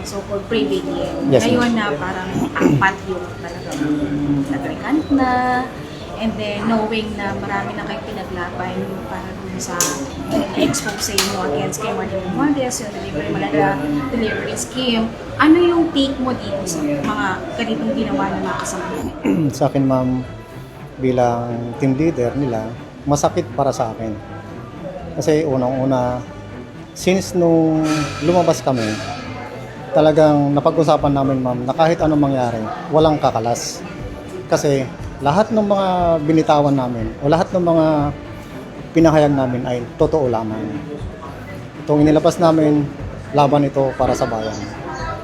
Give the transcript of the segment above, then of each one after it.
so-called prevailing. Yes, Ngayon na parang apat yung talagang nag-recant na, and then knowing na marami na kayong pinaglaban yung para dun sa expose mo against kay Martin Romualdez, yung delivery malala delivery scheme. Ano yung take mo dito sa mga ganitong ginawa ng mga kasama mo? Sa akin, ma'am, bilang team leader nila, masakit para sa akin. Kasi unang-una, since nung lumabas kami, talagang napag-usapan namin, ma'am, na kahit anong mangyari, walang kakalas. Kasi lahat ng mga binitawan namin o lahat ng mga pinahayag namin ay totoo lamang. Itong inilabas namin, laban ito para sa bayan.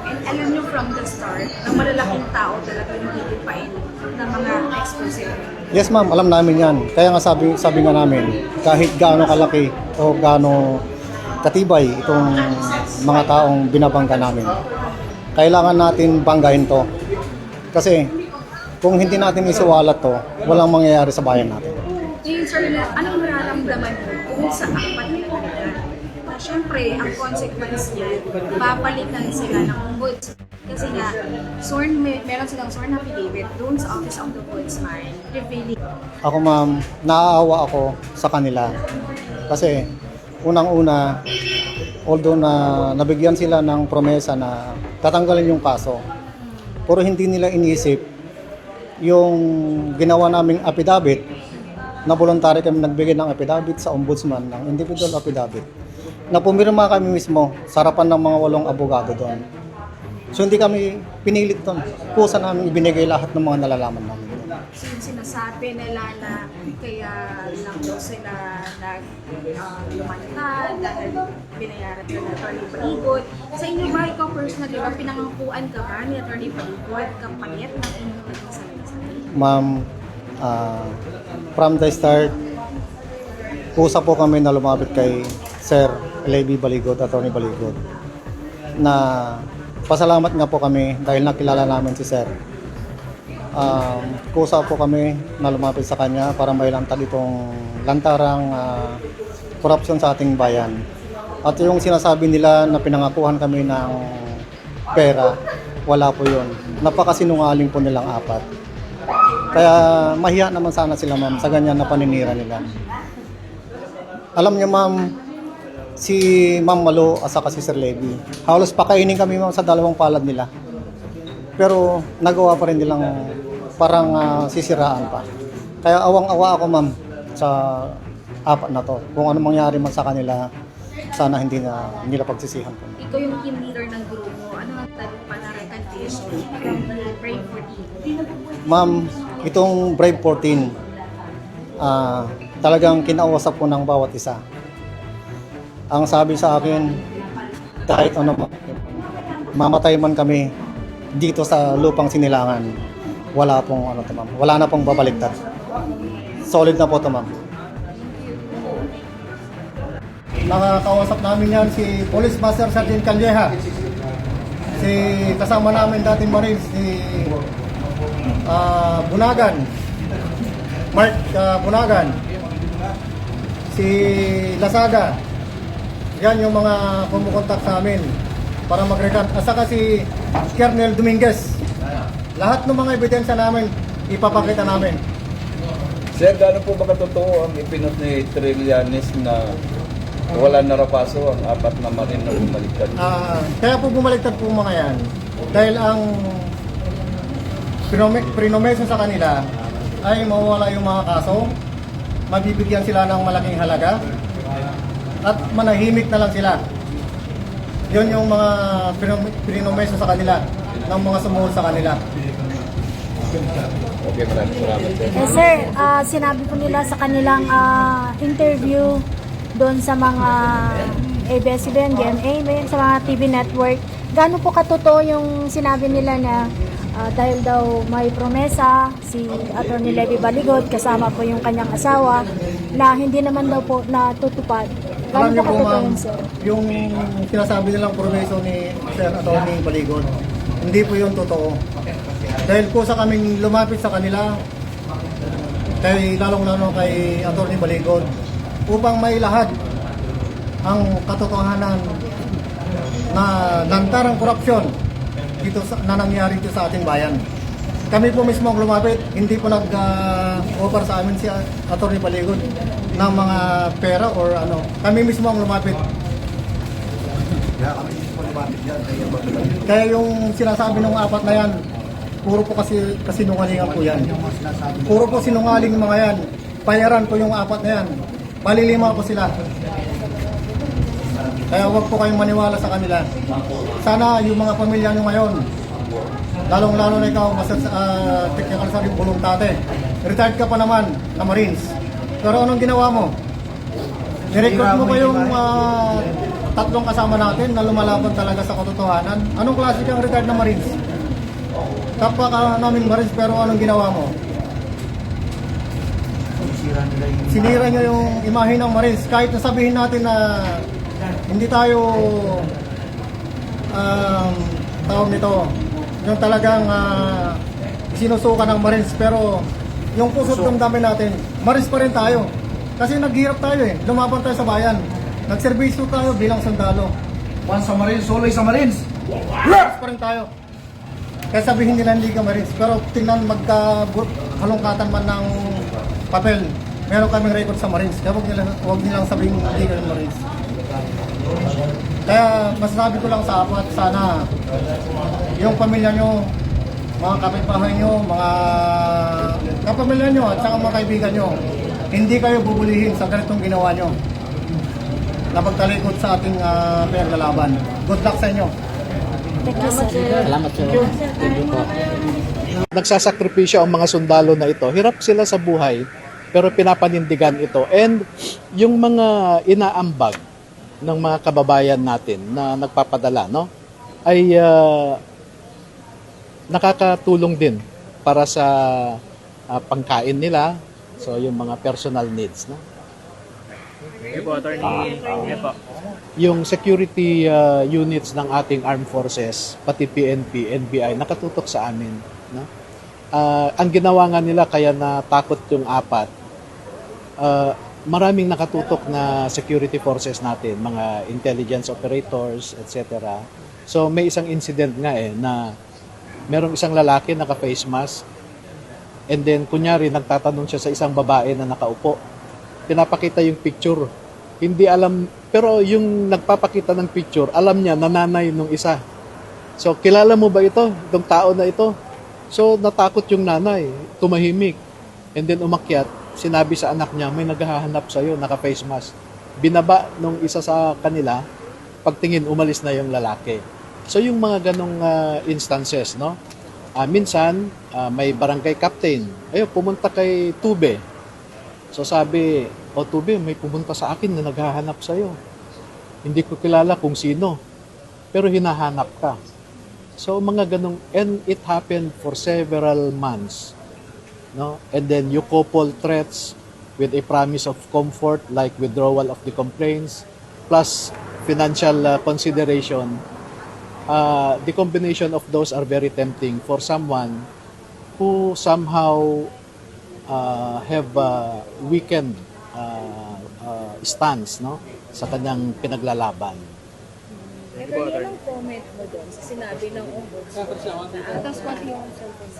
And alam nyo from the start, na malalaking tao talaga yung hilipain ng mga expose. Yes, ma'am, alam namin yan. Kaya nga sabi nga namin, kahit gaano kalaki o gaano katibay itong mga taong binabangga namin, kailangan natin banggahin to. Kasi kung hindi natin isuwalat to, walang mangyayari sa bayan natin. Ngayon, sir, anong nararamdaman mo kung sa apat na talaga? Siyempre, ang consequence niya, papalitan sila ng ombudsman. Kasi nga, meron silang sworn affidavit doon sa Office of the Ombudsman, revealing. Ako, ma'am, naaawa ako sa kanila. Kasi unang-una, although na nabigyan sila ng promesa na tatanggalin yung kaso, pero hindi nila inisip yung ginawa naming affidavit na voluntary kami nagbigay ng affidavit sa ombudsman ng individual affidavit na pumirma kami mismo sa harapan ng mga 8 abogado doon. So hindi kami pinilit doon. Kusa namin ibinigay lahat ng mga nalalaman namin. So yung sinasabi nila na kaya lang daw sila lumantad dahil binayaran nila na Atty. Baligot. Sa inyo ba, ikaw personally, ba pinangangkuan ka ba ni Atty. Baligot kapalit ng inyong nagsasabi? Ma'am, from the start, kusa po kami na lumapit kay Sir Levy Baligot, Atty. Baligot, na pasalamat nga po kami dahil nakilala namin si Sir. Kusa po kami na lumapit sa kanya para may lantad itong lantarang korupsyon sa ating bayan. At yung sinasabi nila na pinangakuhan kami ng pera, wala po yun. Napakasinungaling po nilang apat. Kaya mahiya naman sana sila, ma'am, sa ganyan na paninira nila. Alam niyo, ma'am, si Ma'am Malo at saka si Sir Levy, halos pakainin kami, ma'am, sa dalawang palad nila. Pero nagawa pa rin nilang parang sisiraan pa. Kaya awang-awa ako, ma'am, sa apat na to. Kung ano mangyari man sa kanila, sana hindi na nila pagsisihan po. Ikaw yung team leader ng grupo. Ano ang tanong pa na recantation from the Brave 14? Ma'am, itong Brave 14, talagang kinausap ko ng bawat isa. Ang sabi sa akin, kahit ano, mamatay man kami dito sa lupang sinilangan, wala pong ano to, ma'am. Wala na pong babaliktad. Solid na po to, ma'am. Nakakausap namin yan si Police Master Sergeant Calleja. Si kasama namin dating Marines, si Bunagan, Mark Bunagan, si Lasaga. Yan yung mga kumukontak sa amin para mag-recant. At saka si Colonel Dominguez. Lahat ng mga ebidensya namin, ipapakita namin. Sir, gaano po ba katotoo ang ipinot ni Trillanes na wala na rapaso ang apat na marin na bumaliktad? Kaya po bumaliktad po mga yan. Dahil ang prinomeso sa kanila ay mawawala yung mga kaso, mabibigyan sila ng malaking halaga, at manahimik na lang sila. Yun yung mga prinomeso sa kanila ng mga sumuhol sa kanila. Okay, maraming salamat, sir. Sir, sinabi po nila sa kanilang interview doon sa mga ABS-CBN, GMA, sa mga TV network, gaano po katotoo yung sinabi nila na dahil daw may promesa si Atty. Levy Baligot kasama po yung kanyang asawa na hindi naman daw po natutupad. Alam Gaano niyo po po, katotoo ma'am, yun, sir? yung sinasabi nilang promeso ni Sir Atty. Baligot, hindi po yun totoo. Dahil kusa kaming lumapit sa kanila, lalong-lalo kay Atty. Baligot, upang mailahad ang katotohanan na lantarang korupsyon na nangyari dito sa ating bayan. Kami po mismo ang lumapit, hindi po nag-offer sa amin si Atty. Baligod ng mga pera or ano. Kami mismo ang lumapit. Kaya yung sinasabi ng apat na yan, puro po kasi sinungalingan po yan. Puro po sinungaling mga yan. Bayaran po yung apat na yan. Malilima po sila. Kaya huwag po kayong maniwala sa kanila. Sana yung mga pamilya nyo ngayon, lalong-lalo na ikaw, technical sa rin voluntate. Retired ka pa naman na Marines. Pero anong ginawa mo? Nirecruit mo ba yung tatlong kasama natin na lumalaban talaga sa katotohanan? Anong klase kang retired na Marines? Kapwa ka namin Marines, pero anong ginawa mo? Sinira nyo yung imahe ng Marines. Kahit nasabihin natin na hindi tayo tawag nito, yung talagang sinusuka ng Marines, pero yung puso't damdamin natin, Marines pa rin tayo. Kasi naghirap tayo lumaban tayo sa bayan. Nagserbisyo tayo bilang sundalo. Once sa Marines, always sa Marines. Marines pa rin tayo. Kaya sabihin nila hindi ka Marines, pero tingnan magka-halongkatan man ng papel, meron kaming record sa Marines. Kaya huwag nilang sabihin hindi ka Marines. Kaya masasabi ko lang sa apat, sana yung pamilya nyo, mga kapitbahay nyo, mga kapamilya nyo at saka mga kaibigan nyo, hindi kayo bubulihin sa ganitong ginawa nyo na pagtalikod sa ating pinaglalaban. Good luck sa inyo. Salamat sir. Thank you po. Nagsasakripisyo ang mga sundalo na ito. Hirap sila sa buhay, pero pinapanindigan ito. And yung mga inaambag ng mga kababayan natin na nagpapadala, no, ay nakakatulong din para sa pangkain nila. So yung mga personal needs, no. Yung security units ng ating armed forces, pati PNP, NBI, nakatutok sa amin. No? Ang ginawa nga nila kaya natakot yung apat, maraming nakatutok na security forces natin, mga intelligence operators, etc. So may isang incident nga na merong isang lalaki naka-face mask, and then kunyari nagtatanong siya sa isang babae na nakaupo. Pinapakita yung picture. Hindi alam, pero yung nagpapakita ng picture, alam niya na nanay nung isa. So, kilala mo ba ito? Itong tao na ito? So, natakot yung nanay, tumahimik. And then umakyat, sinabi sa anak niya, may naghahanap sa'yo, naka-face mask. Binaba nung isa sa kanila, pagtingin, umalis na yung lalaki. So, yung mga ganong instances, no? Minsan, may barangay captain, ayun, pumunta kay Tube. So sabi, Tube, may pumunta sa akin na naghahanap sa'yo. Hindi ko kilala kung sino, pero hinahanap ka. So mga ganong, and it happened for several months. No? And then you couple threats with a promise of comfort like withdrawal of the complaints, plus financial consideration. The combination of those are very tempting for someone who somehow have weakened stance, no, sa kanyang pinaglalaban. Pero anong comment mo doon sa sinabi ng ombudsman na that's what yung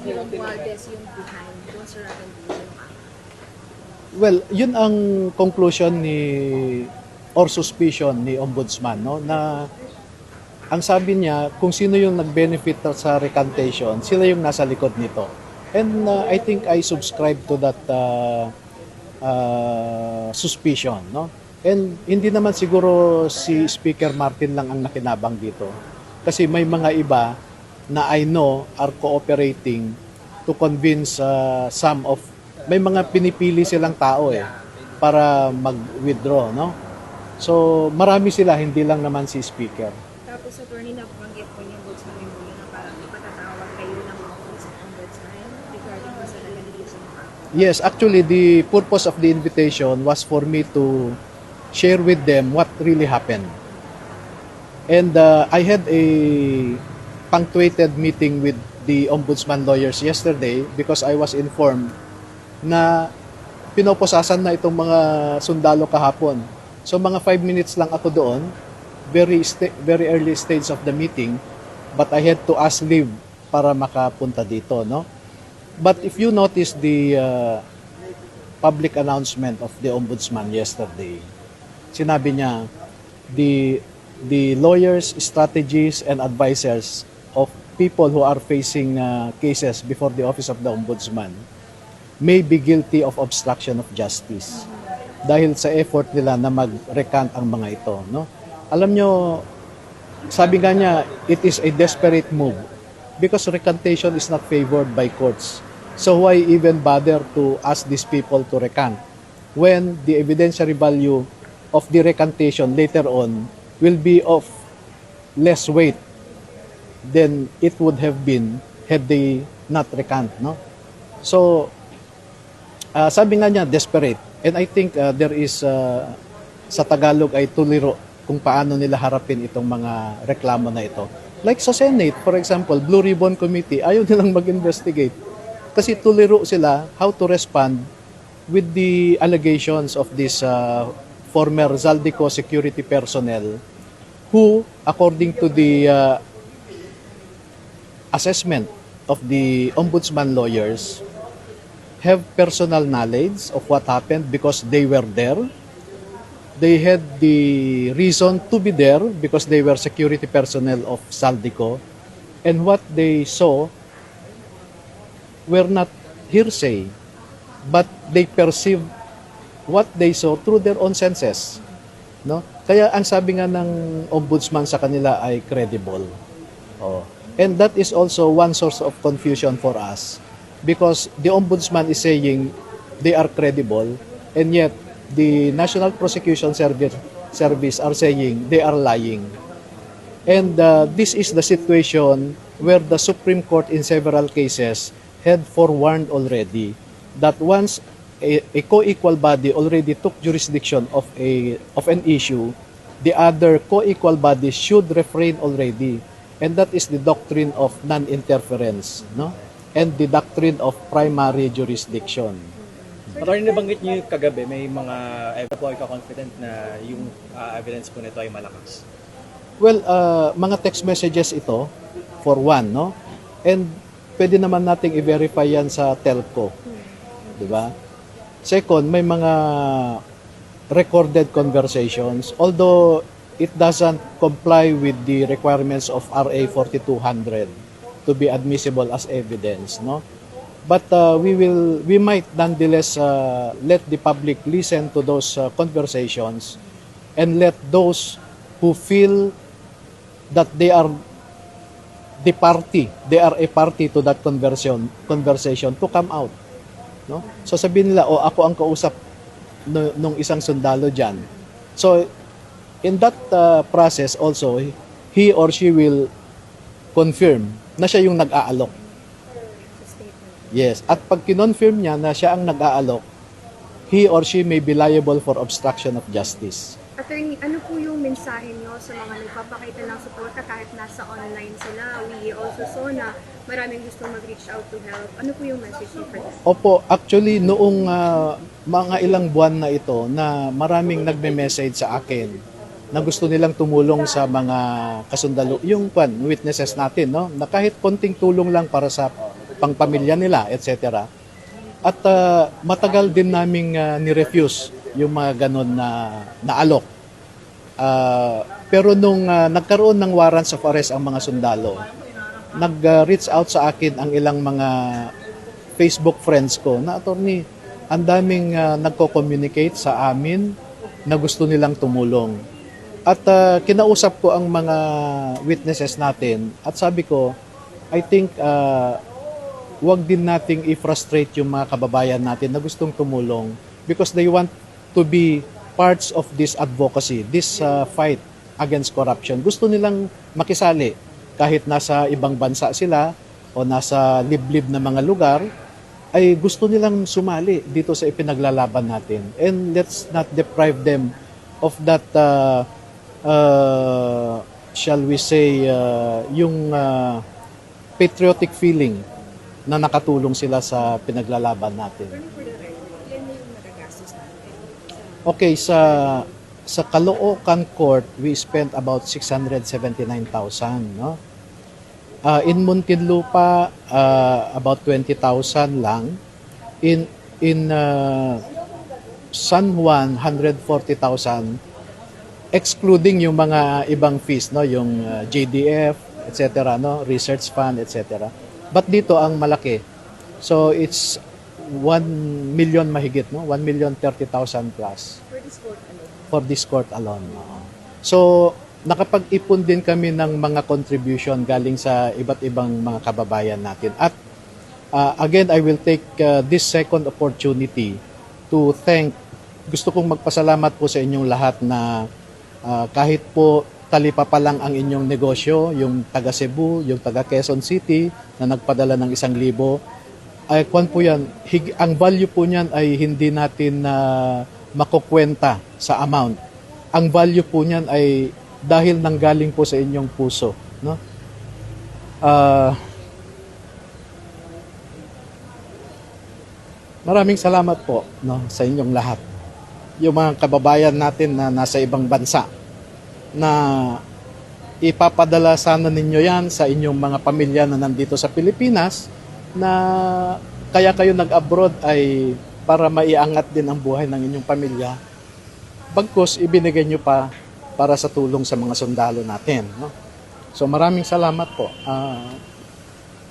Romualdez yung behind doon sa recommendation? Well, yun ang conclusion or suspicion ni ombudsman, no, na ang sabi niya, kung sino yung nag-benefit sa recantation, sila yung nasa likod nito. And I think I subscribe to that suspicion, no? And hindi naman siguro si Speaker Martin lang ang nakinabang dito. Kasi may mga iba na I know are cooperating to convince may mga pinipili silang tao para mag-withdraw, no? So marami sila, hindi lang naman si Speaker. Tapos attorney, nabanggit po yung ombudsman yung na parang ipatatawag kayo ng office of ombudsman regarding sa allegation ng Yes, actually the purpose of the invitation was for me to share with them what really happened. And I had a punctuated meeting with the ombudsman lawyers yesterday because I was informed na pinoposasan na itong mga sundalo kahapon. So mga 5 minutes lang ako doon. very early stage of the meeting, but I had to ask leave para makapunta dito, no? But if you notice the public announcement of the Ombudsman yesterday, sinabi niya, the lawyers, strategists, and advisors of people who are facing cases before the Office of the Ombudsman may be guilty of obstruction of justice dahil sa effort nila na mag-recant ang mga ito, no? Alam nyo, sabi nga niya, it is a desperate move because recantation is not favored by courts. So why even bother to ask these people to recant when the evidentiary value of the recantation later on will be of less weight than it would have been had they not recant, no? So, sabi nga niya, desperate. And I think there is, sa Tagalog ay tuliro kung paano nila harapin itong mga reklamo na ito. Like sa Senate, for example, Blue Ribbon Committee, ayaw nilang mag-investigate. Kasi tuliro sila how to respond with the allegations of this former Zaldico security personnel who, according to the assessment of the ombudsman lawyers, have personal knowledge of what happened because they were there. They had the reason to be there because they were security personnel of Zaldico. And what they saw were not hearsay, but they perceived what they saw through their own senses. No? Kaya ang sabi nga ng ombudsman sa kanila ay credible. Oh. And that is also one source of confusion for us because the ombudsman is saying they are credible and yet the National Prosecution Service are saying they are lying. And this is the situation where the Supreme Court in several cases had forewarned already that once a co-equal body already took jurisdiction of an issue, the other co-equal bodies should refrain already. And that is the doctrine of non-interference, no? And the doctrine of primary jurisdiction. Attorney, nabanggit niyo kagabi, may mga po ay confident na yung evidence po nito ay malakas. Well, mga text messages ito, for one, no? And pwede naman nating i-verify yan sa telco. Di ba? Second, may mga recorded conversations, although it doesn't comply with the requirements of RA 4200 to be admissible as evidence, no? But we might nonetheless let the public listen to those conversations and let those who feel that they are a party to that conversation to come out, no? So sabihin nila, ako ang kausap nung isang sundalo diyan. So in that process also, he or she will confirm na siya yung nag-aalok. Yes, at pag kinonfirm niya na siya ang nag-aalok, he or she may be liable for obstruction of justice. Attorney, ano po yung mensahe nyo sa mga nagpapakita ng suporta kahit nasa online sila? We also saw na maraming gusto mag-reach out to help. Ano po yung message nyo for that? Opo, actually noong mga ilang buwan na ito na maraming nagme-message sa akin na gusto nilang tumulong sa mga kasundalo, yung witnesses natin, no? Na kahit konting tulong lang para sa pangpamilya nila, etc. At matagal din naming ni-refuse yung mga ganon na alok. Pero nung nagkaroon ng warrants of arrest ang mga sundalo, nag-reach out sa akin ang ilang mga Facebook friends ko na, attorney, ang daming nagko-communicate sa amin na gusto nilang tumulong. At kinausap ko ang mga witnesses natin at sabi ko, I think wag din nating i-frustrate yung mga kababayan natin na gustong tumulong because they want to be parts of this advocacy, this fight against corruption. Gusto nilang makisali kahit nasa ibang bansa sila o nasa liblib na mga lugar, ay gusto nilang sumali dito sa ipinaglalaban natin. And let's not deprive them of that, shall we say, yung patriotic feeling na nakatulong sila sa pinaglalaban natin. Okay, sa sa Caloocan Court, we spent about 679,000, no? In Muntinlupa, about 20,000 lang. In San Juan, 140,000, excluding yung mga ibang fees, no? Yung JDF, etc., no? Research fund, etc. But dito ang malaki. So it's 1 million mahigit, no? 1,030,000 plus for this court alone. Oo. So, nakapag-ipon din kami ng mga contribution galing sa iba't ibang mga kababayan natin. At again, I will take this second opportunity to thank, gusto kong magpasalamat po sa inyong lahat na kahit po talipa pa lang ang inyong negosyo, yung taga Cebu, yung taga Quezon City na nagpadala ng 1,000, ay kwan po yan, ang value po niyan ay hindi natin makukwenta sa amount. Ang value po niyan ay dahil nanggaling po sa inyong puso, no? Maraming salamat po, no, sa inyong lahat. Yung mga kababayan natin na nasa ibang bansa na ipapadala sana ninyo yan sa inyong mga pamilya na nandito sa Pilipinas, na kaya kayo nag-abroad ay para maiangat din ang buhay ng inyong pamilya. Bagkus, ibinigay nyo pa para sa tulong sa mga sundalo natin, no? So maraming salamat po.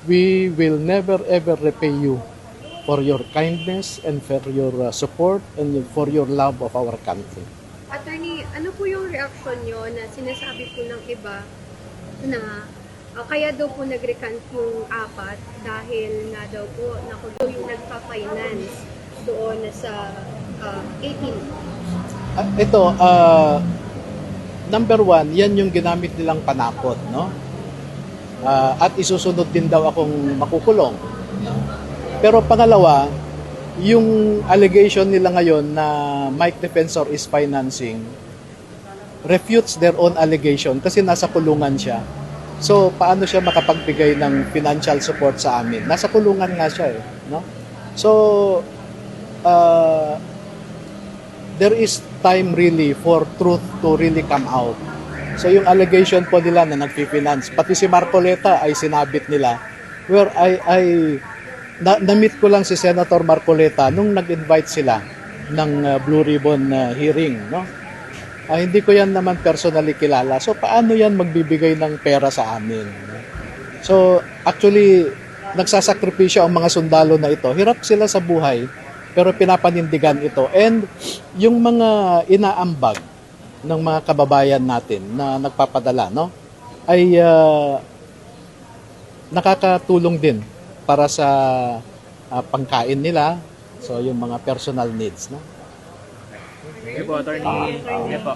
We will never ever repay you for your kindness and for your support and for your love of our country. Attorney, ano po yung reaction nyo na sinasabi po ng iba na kaya daw po nag-recant yung 4 dahil nga daw po nakulo yung nagpa-finance doon sa 18? Ito, number 1, yan yung ginamit nilang panakot, no? At isusunod din daw akong makukulong. Pero pangalawa, yung allegation nila ngayon na Mike Defensor is financing refutes their own allegation kasi nasa kulungan siya. So, paano siya makapagbigay ng financial support sa amin? Nasa kulungan nga siya, eh, no? So, there is time really for truth to really come out. So, yung allegation po nila na nag-finance, pati si Marcoleta ay sinabit nila, where na-meet ko lang si Senator Marcoleta nung nag-invite sila ng Blue Ribbon hearing, no? Hindi ko yan naman personally kilala. So, paano yan magbibigay ng pera sa amin? So, actually, nagsasakripisyo ang mga sundalo na ito. Hirap sila sa buhay, pero pinapanindigan ito. And yung mga inaambag ng mga kababayan natin na nagpapadala, no, ay nakakatulong din para sa pangkain nila. So, yung mga personal needs, no? Sige po, attorney. Sige po.